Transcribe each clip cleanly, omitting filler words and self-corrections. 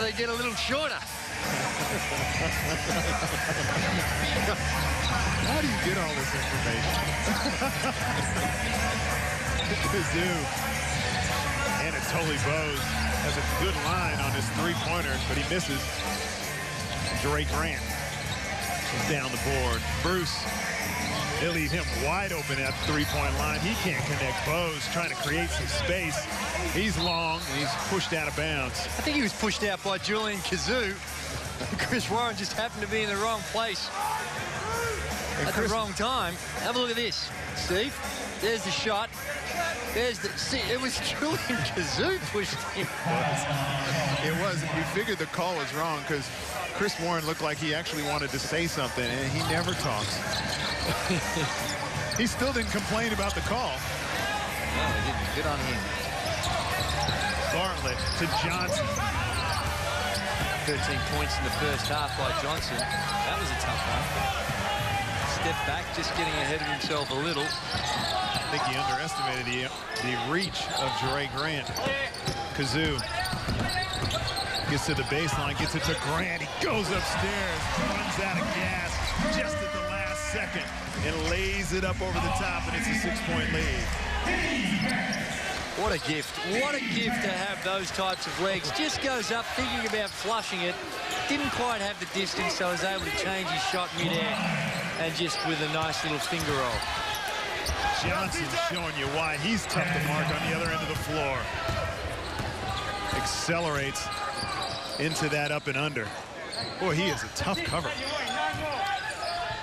They get a little shorter. How do you get all this information? Kazoo. ANZBallaz has a good line on his three-pointer, but he misses. Drake Grant is down the board. Bruce, they leave him wide open at the three-point line. He can't connect. Bose trying to create some space. He's long, and he's pushed out of bounds. I think he was pushed out by Julian Kazoo. Chris Warren just happened to be in the wrong place at the wrong time. Have a look at this, Steve. There's the shot. There's the... See, it was Julian Kazoo pushed him. It was. You figured the call was wrong because Chris Warren looked like he actually wanted to say something, and he never talks. He still didn't complain about the call. No, he didn't. Good on him. Bartlett to Johnson. 13 points in the first half by Johnson. That was a tough one. Step back, just getting ahead of himself a little. I think he underestimated the reach of Drake Grant. Kazoo gets to the baseline, gets it to Grant. He goes upstairs, runs out of gas just at the last second, and lays it up over the top, and it's a 6-point lead. What a gift. What a gift to have those types of legs. Just goes up thinking about flushing it. Didn't quite have the distance, so was able to change his shot mid-air and just with a nice little finger roll. Johnson's showing you why he's tough to mark on the other end of the floor. Accelerates into that up and under. Boy, he is a tough cover.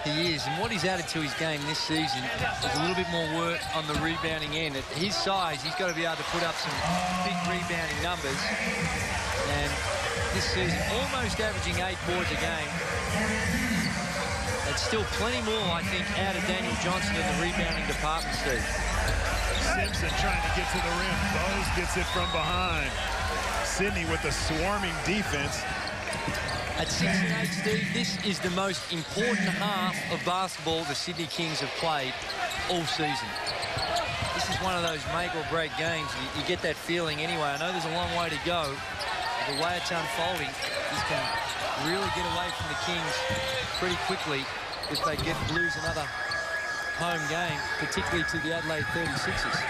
He is, and what he's added to his game this season is a little bit more work on the rebounding end. At his size, he's got to be able to put up some big rebounding numbers. And this season, almost averaging 8 boards a game. It's still plenty more, I think, out of Daniel Johnson in the rebounding department, Steve. Simpson trying to get to the rim. Bose gets it from behind. Sydney with the swarming defense. At 6 and 8, Steve, this is the most important half of basketball the Sydney Kings have played all season. This is one of those make or break games. You get that feeling anyway. I know there's a long way to go. The way it's unfolding, this can really get away from the Kings pretty quickly if they get Blues another home game, particularly to the Adelaide 36ers.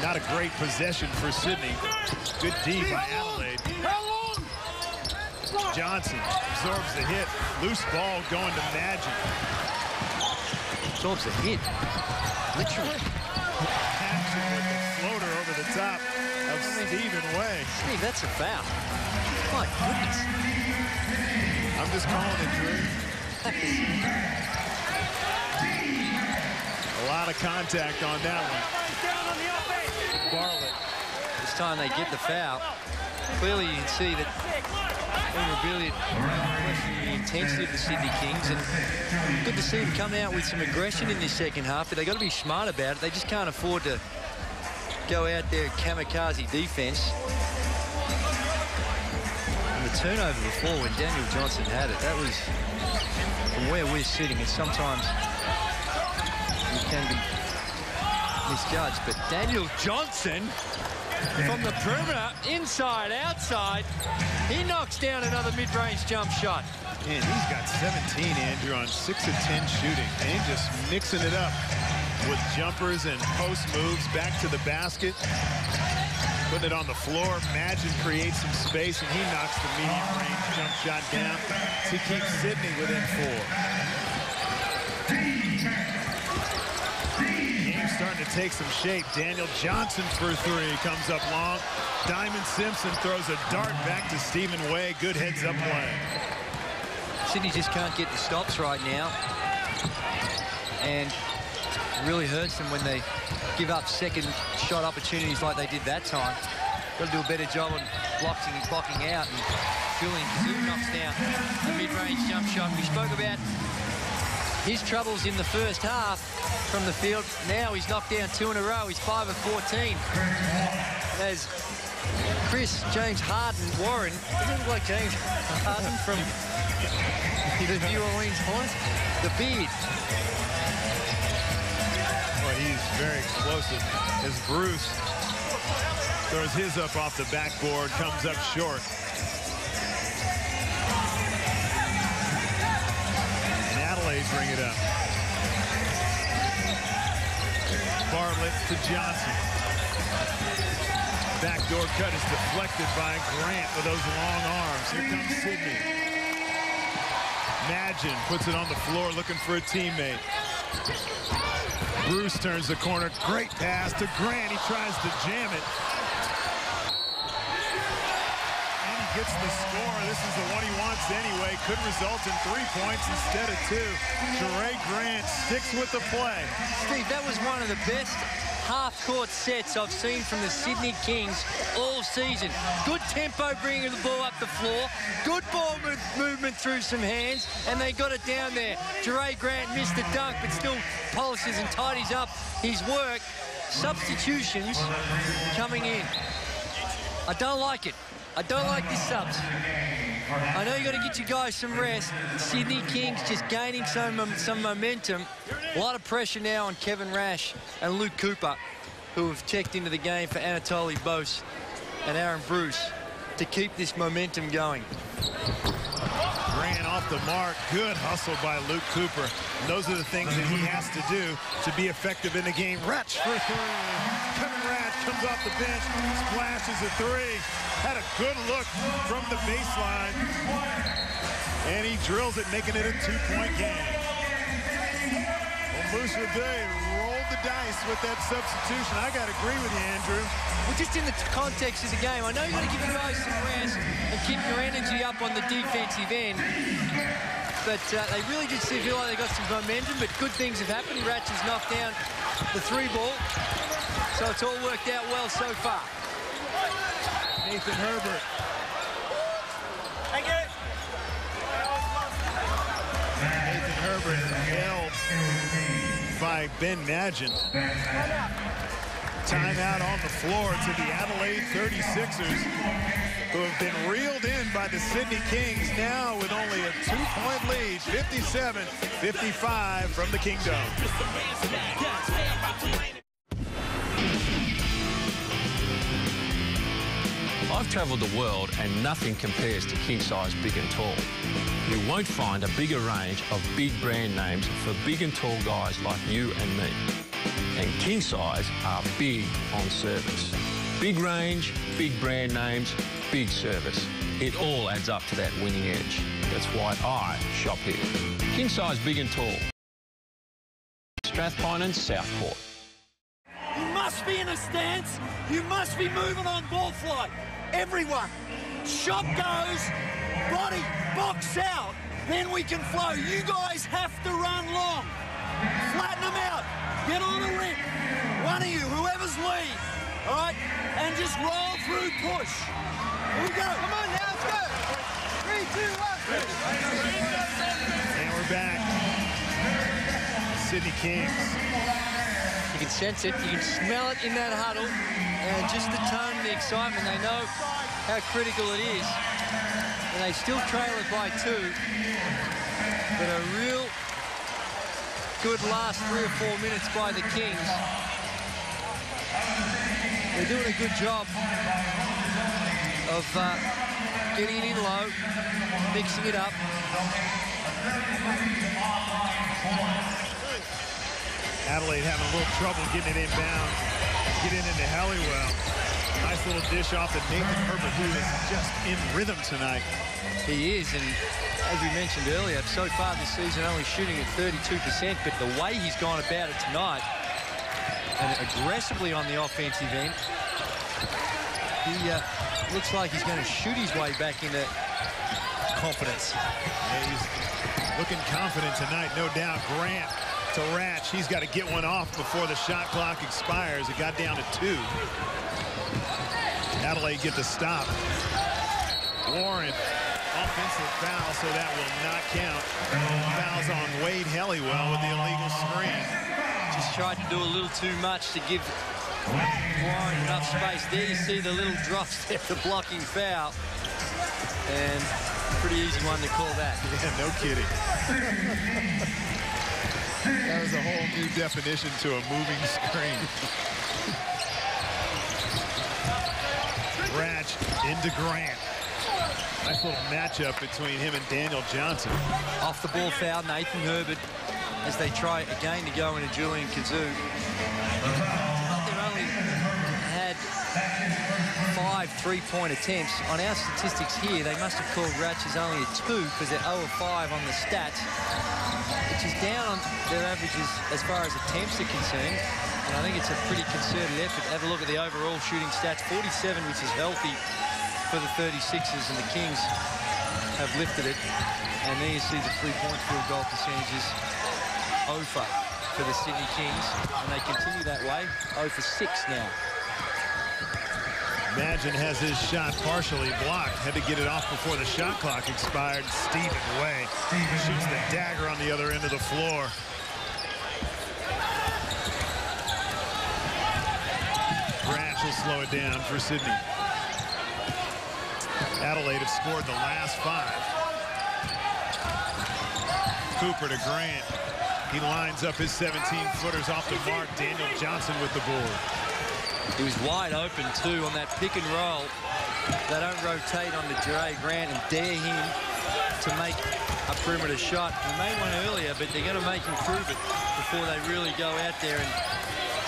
Not a great possession for Sydney. Good D by Adelaide. Johnson absorbs the hit. Loose ball going to Magic. Absorbs the hit. Literally. Paxson with the floater over the top of Stephen Way. Steve, that's a foul. My goodness. I'm just calling it, Drew. A lot of contact on that one. Bartlett. This time they get the foul. Clearly you can see that really questioning the intensity of the Sydney Kings, and good to see them come out with some aggression in this second half, but they've got to be smart about it. They just can't afford to go out there kamikaze defense. And the turnover before when Daniel Johnson had it, that was from where we're sitting, and sometimes you can be misjudged, but Daniel Johnson from the perimeter, inside, outside, he knocks down another mid-range jump shot. And he's got 17, Andrew, on 6 of 10 shooting. And just mixing it up with jumpers and post moves back to the basket. Putting it on the floor. Magic creates some space, and he knocks the medium-range jump shot down to keep Sydney within 4. Game's starting to take some shape. Daniel Johnson for 3 comes up long. Diamond Simpson throws a dart back to Stephen Way. Good heads-up play. Sydney just can't get the stops right now. And it really hurts them when they give up second shot opportunities like they did that time. Got to do a better job on blocking out. And Julian Kazoo knocks down the mid-range jump shot. We spoke about his troubles in the first half from the field. Now he's knocked down 2 in a row. He's 5 of 14. As James Harden Warren, doesn't look like James Harden from the New Orleans Hornets. The beard. Boy, he's very explosive as Bruce throws his up off the backboard, comes up short. bring it up. Bartlett to Johnson. Backdoor cut is deflected by Grant with those long arms. Here comes Sidney. Magin puts it on the floor looking for a teammate. Bruce turns the corner. Great pass to Grant. He tries to jam it. And he gets the score. This is the one he wants anyway. Could result in 3 points instead of 2. Jere Grant sticks with the play. Steve, that was one of the best half-court sets I've seen from the Sydney Kings all season. Good tempo bringing the ball up the floor. Good ball movement through some hands, and they got it down there. Jere Grant missed the dunk, but still polishes and tidies up his work. Substitutions coming in. I don't like it. I don't like this subs. I know you got to get you guys some rest. Sydney Kings just gaining some momentum. A lot of pressure now on Kevin Rash and Luke Cooper, who have checked into the game for Anatoly Bose and Aaron Bruce to keep this momentum going. Grant off the mark. Good hustle by Luke Cooper. And those are the things that he has to do to be effective in the game. Ratch for 3. Kevin Ratch comes off the bench, splashes a 3. Had a good look from the baseline. And he drills it, making it a 2-point game. Well, Moose Day rolled the dice with that substitution. I got to agree with you, Andrew. Well, just in the context of the game, I know you got to give you guys some rest and keep your energy up on the defensive end. But they really did feel like they got some momentum, but good things have happened. Ratch has knocked down the 3-ball. So it's all worked out well so far. Nathan Herbert. Thank you. Nathan Herbert held by Ben Magin. Timeout on the floor to the Adelaide 36ers, who have been reeled in by the Sydney Kings, now with only a 2-point lead, 57-55 from the Kingdom. I've travelled the world and nothing compares to King Size Big and Tall. You won't find a bigger range of big brand names for big and tall guys like you and me. And King Size are big on service. Big range, big brand names, big service. It all adds up to that winning edge. That's why I shop here. King Size Big and Tall. Strathpine and Southport. You must be in a stance. You must be moving on ball flight. Everyone. Shot goes, body, box out. Then we can flow. You guys have to run long. Flatten them out. Get on a rip. One of you, whoever's lead. All right? And just roll through push. Here we go. Come on now, let's go. 3, 2, 1. And we're back. Sydney Kings. You can sense it, you can smell it in that huddle, and just the tone and the excitement. They know how critical it is, and they still trail it by 2. But a real good last 3 or 4 minutes by the Kings. They're doing a good job of getting it in low, mixing it up. Adelaide having a little trouble getting it inbound, getting into Halliwell. Nice little dish off to Nathan Herbert, who is just in rhythm tonight. He is, and as we mentioned earlier, so far this season only shooting at 32%, but the way he's gone about it tonight, and aggressively on the offensive end, he looks like he's going to shoot his way back into confidence. Yeah, he's looking confident tonight, no doubt. Grant to Ratch. He's got to get one off before the shot clock expires. It got down to 2. Adelaide get the stop. Warren, offensive foul, so that will not count. Fouls on Wade Halliwell with the illegal screen. Just tried to do a little too much to give Warren enough space. There you see the little drop step, the blocking foul. And pretty easy one to call that. Yeah, no kidding. That was a whole new definition to a moving screen. Ratch into Grant. Nice little matchup between him and Daniel Johnson. Off the ball foul, Nathan Herbert, as they try again to go into Julian Kazoo. They've only had 5 3-point attempts. On our statistics here, they must have called Ratchers only a 2 because they're 0 of 5 on the stats, which is down on their averages as far as attempts are concerned. And I think it's a pretty concerted effort. Have a look at the overall shooting stats, 47, which is healthy for the 36ers, and the Kings have lifted it. And there you see the 3-point field goal percentages. 0 for the Sydney Kings, and they continue that way. 0 for 6 now. Magin has his shot partially blocked. Had to get it off before the shot clock expired. Stephen Way shoots the dagger on the other end of the floor. Branch will slow it down for Sydney. Adelaide have scored the last 5. Cooper to Grant. He lines up his 17-footers off the mark. Daniel Johnson with the board. He was wide open, too, on that pick and roll. They don't rotate onto Jere Grant and dare him to make a perimeter shot. He made one earlier, but they're going to make him prove it before they really go out there and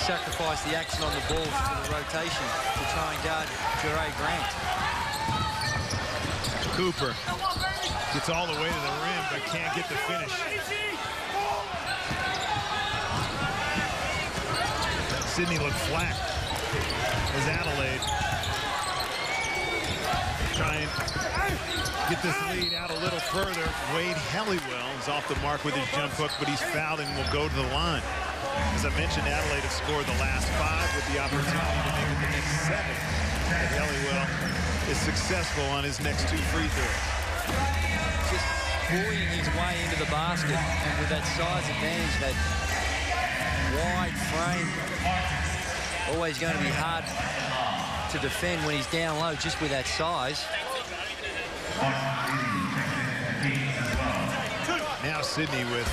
sacrifice the action on the ball for the rotation to try and guard Jere Grant. Cooper gets all the way to the rim, but can't get the finish. Sydney looked flat as Adelaide try and get this lead out a little further. Wade Helliwell is off the mark with his jump hook, but he's fouled and will go to the line. As I mentioned, Adelaide have scored the last 5 with the opportunity to make it the next 7. But Helliwell is successful on his next 2 free throws. Just bullying his way into the basket, and with that size advantage, that wide frame, always going to be hard to defend when he's down low just with that size. Now Sydney with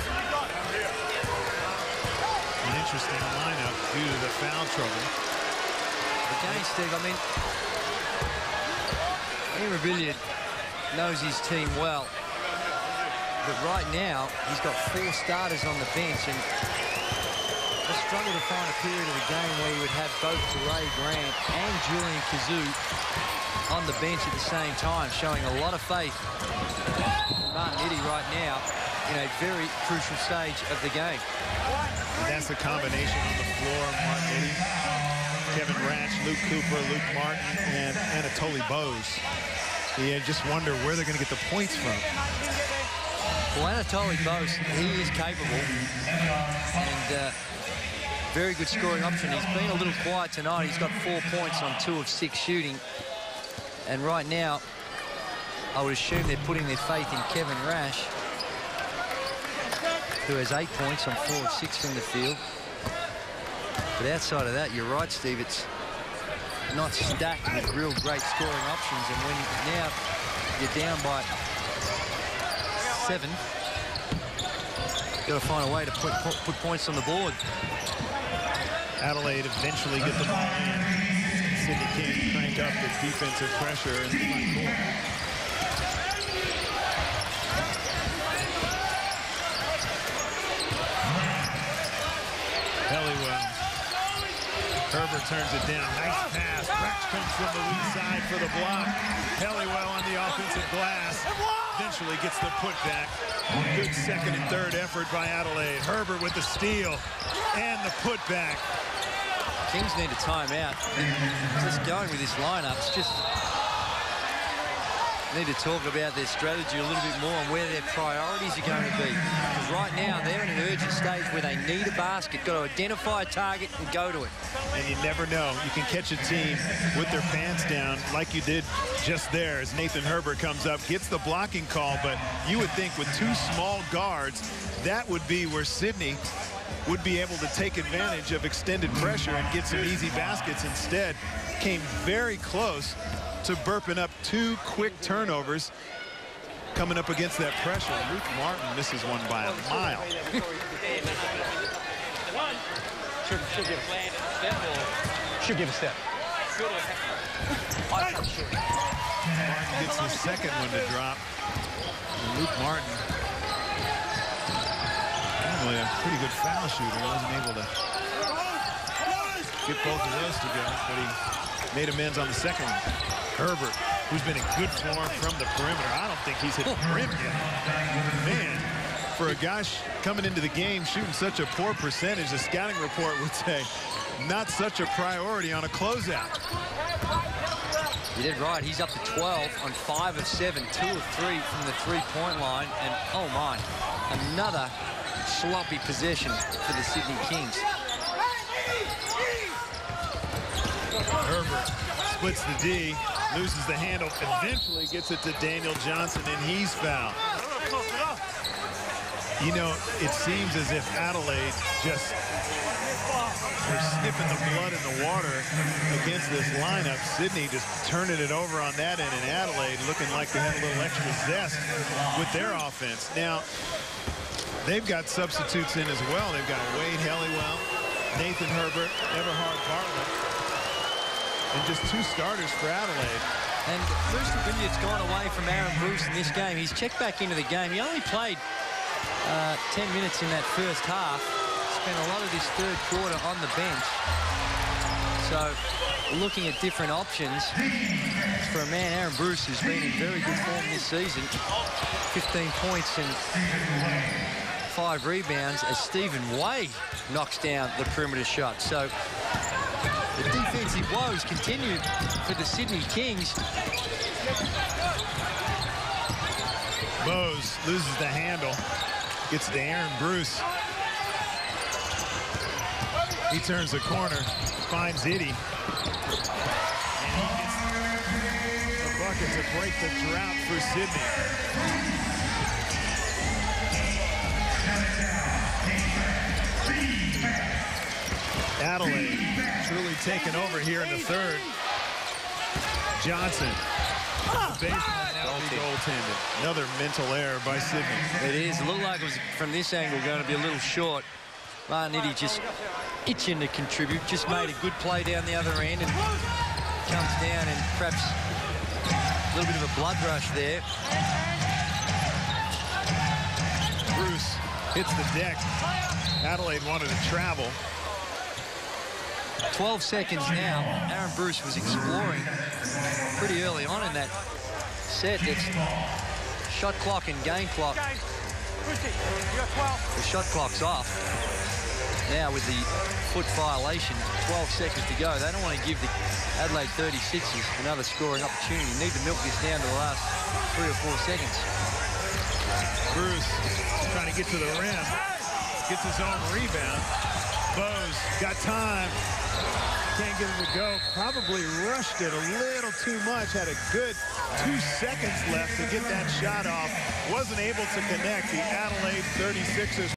an interesting lineup due to the foul trouble. Again, Steve, I mean, Immobilier knows his team well, but right now he's got 4 starters on the bench, and I struggle to find a period of the game where you would have both Jere Grant and Julian Kazoo on the bench at the same time, showing a lot of faith. Martin Eddy right now in a very crucial stage of the game. And that's the combination on the floor. Martin Eddy, Kevin Ratch, Luke Cooper, Luke Martin, and Anatoly Bose. You just wonder where they're going to get the points from. Well, Anatoly Bose, he is capable, and very good scoring option. He's been a little quiet tonight. He's got 4 points on 2 of 6 shooting. And right now, I would assume they're putting their faith in Kevin Rash, who has 8 points on 4 of 6 from the field. But outside of that, you're right, Steve, it's not stacked with real great scoring options. And when now you're down by 7, you've got to find a way to put points on the board. Adelaide eventually get the ball in. Sydney King crank up the defensive pressure in the front court. Helliwell. Herbert turns it down. Nice pass. Ratch comes from the weak side for the block. Helliwell on the offensive glass. Eventually gets the putback. Good second and third effort by Adelaide. Herbert with the steal and the putback. Kings need a timeout. Just going with this lineup, it's just need to talk about their strategy a little bit more and where their priorities are going to be. Because right now, they're in an urgent stage where they need a basket, got to identify a target and go to it. And you never know. You can catch a team with their pants down like you did just there as Nathan Herbert comes up, gets the blocking call, but you would think with 2 small guards, that would be where Sydney would be able to take advantage of extended pressure and get some easy baskets. Instead, came very close to burping up 2 quick turnovers coming up against that pressure. Luke Martin misses one by a mile. Should give a step. Martin gets his second one to drop. And Luke Martin, normally a pretty good foul shooter, wasn't able to get both of those to go, but he made amends on the second one. Herbert, who's been in good form from the perimeter. I don't think he's hit the rim yet. Man, for a guy coming into the game shooting such a poor percentage, the scouting report would say not such a priority on a closeout. You did right. He's up to 12 on 5 of 7, 2 of 3 from the three-point line. And, oh, my, another sloppy possession for the Sydney Kings. Herbert splits the D, loses the handle, eventually gets it to Daniel Johnson, and he's fouled. You know, it seems as if Adelaide just are sniffing the blood in the water against this lineup. Sydney just turning it over on that end, and Adelaide looking like they had a little extra zest with their offense. Now, they've got substitutes in as well. They've got Wade Helliwell, Nathan Herbert, Everhard Bartlett, and just 2 starters for Adelaide. And Bruce Vineyard's gone away from Aaron Bruce in this game. He's checked back into the game. He only played 10 minutes in that first half. Spent a lot of this third quarter on the bench. So looking at different options for a man, Aaron Bruce, who's been in very good form this season. 15 points and 5 rebounds as Stephen Way knocks down the perimeter shot. So the defensive woes continue for the Sydney Kings. Bose loses the handle. Gets to Aaron Bruce. He turns the corner, finds Itty. And he gets the bucket to break the drought for Sydney. Adelaide truly taken over here in the third. Johnson. Baseline now be goaltended. Another mental error by Sydney. It is. It looked like it was, from this angle, going to be a little short. Martin Itty just itching to contribute. Just made a good play down the other end and comes down and perhaps a little bit of a blood rush there. Bruce hits the deck. Adelaide wanted to travel. 12 seconds now. Aaron Bruce was exploring pretty early on in that set. It's shot clock and game clock. The shot clock's off. Now with the foot violation, 12 seconds to go. They don't want to give the Adelaide 36ers another scoring opportunity. You need to milk this down to the last 3 or 4 seconds. Bruce trying to get to the rim. Gets his own rebound. Bose got time. Can't get it to go. Probably rushed it a little too much. Had a good 2 seconds left to get that shot off. Wasn't able to connect. The Adelaide 36ers